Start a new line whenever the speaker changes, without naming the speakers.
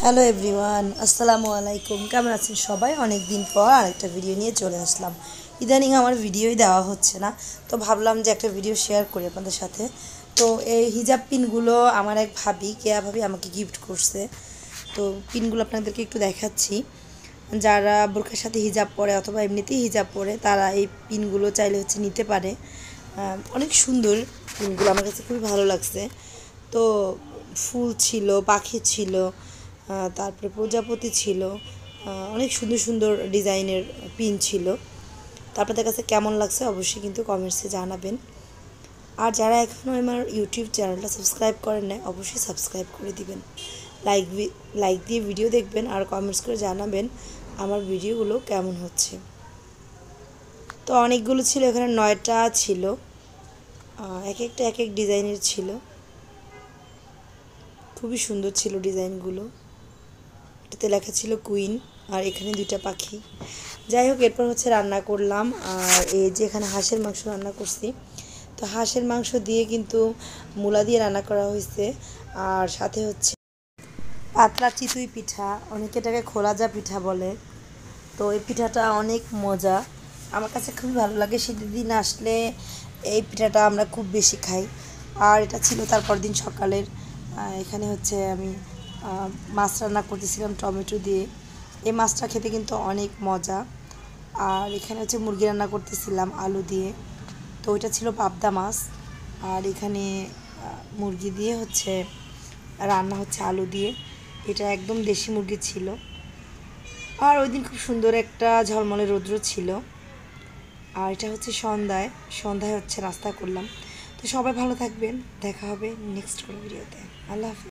Hello everyone, আসসালামু আলাইকুম। কেমন আছেন সবাই? অনেক দিন পর আরেকটা ভিডিও নিয়ে চলে আসলাম। ইদানিং আমার ভিডিওই দেওয়া হচ্ছে না, তো ভাবলাম যে একটা ভিডিও শেয়ার করি আপনাদের সাথে। তো এই হিজাব পিনগুলো আমার এক ভাবি, কেয়া ভাবি আমাকে গিফট করছে। তো পিনগুলো আপনাদেরকে একটু দেখাচ্ছি। যারা বোরকার সাথে হিজাব পরে অথবা এমনিতেই হিজাব পরে তারা এই পিনগুলো চাইলে নিতে পারে। অনেক সুন্দর পিনগুলো, আমার কাছে খুবই ভালো লাগছে। তো ফুল ছিল, পাখি ছিল, তারপরে প্রজাপতি ছিল, অনেক সুন্দর সুন্দর ডিজাইনের পিন ছিল। তো আপনাদের কাছে কেমন লাগছে অবশ্যই কিন্তু কমেন্টসে জানাবেন। আর যারা এখনও আমার ইউটিউব চ্যানেলটা সাবস্ক্রাইব করেন না অবশ্যই সাবস্ক্রাইব করে দিবেন। লাইক দিয়ে ভিডিও দেখবেন আর কমেন্টস করে জানাবেন আমার ভিডিওগুলো কেমন হচ্ছে। তো অনেকগুলো ছিল, এখানে 9টা ছিল, এক একটা এক এক ডিজাইনের ছিল। খুবই সুন্দর ছিল ডিজাইনগুলো। এটাতে লেখা ছিল কুইন, আর এখানে 2টা পাখি। যাই হোক, এরপর রান্না করলাম। আর এই যে এখানে হাঁসের মাংস রান্না করছি। তো হাঁসের মাংস দিয়ে কিন্তু মূলা দিয়ে রান্না করা হয়েছে। আর সাথে পাতলা চিতই পিঠা, অনেকে এটাকে খোলাজা পিঠা বলে। তো এই পিঠাটা অনেক মজা, আমার কাছে খুবই ভালো লাগে। শীতের দিন আসলে এই পিঠাটা আমরা খুব বেশি খাই। আর এটা ছিল তারপর দিন সকালের। এখানে আমি মাছ রান্না করতেছিলাম টমেটো দিয়ে। এই মাছটা খেতে কিন্তু অনেক মজা। আর এখানে মুরগি রান্না করতেছিলাম আলু দিয়ে। তো ওইটা ছিল পাবদা মাছ। আর এখানে মুরগি দিয়ে রান্না আলু দিয়ে। এটা একদম দেশি মুরগি ছিল। আর ওই দিন খুব সুন্দর একটা ঝলমলে রৌদ্র ছিল। আর এটা সন্ধ্যায় নাস্তা করলাম। তো সবাই ভালো থাকবেন, দেখা হবে নেক্সট কোনো ভিডিওতে। আল্লাহ হাফেজ।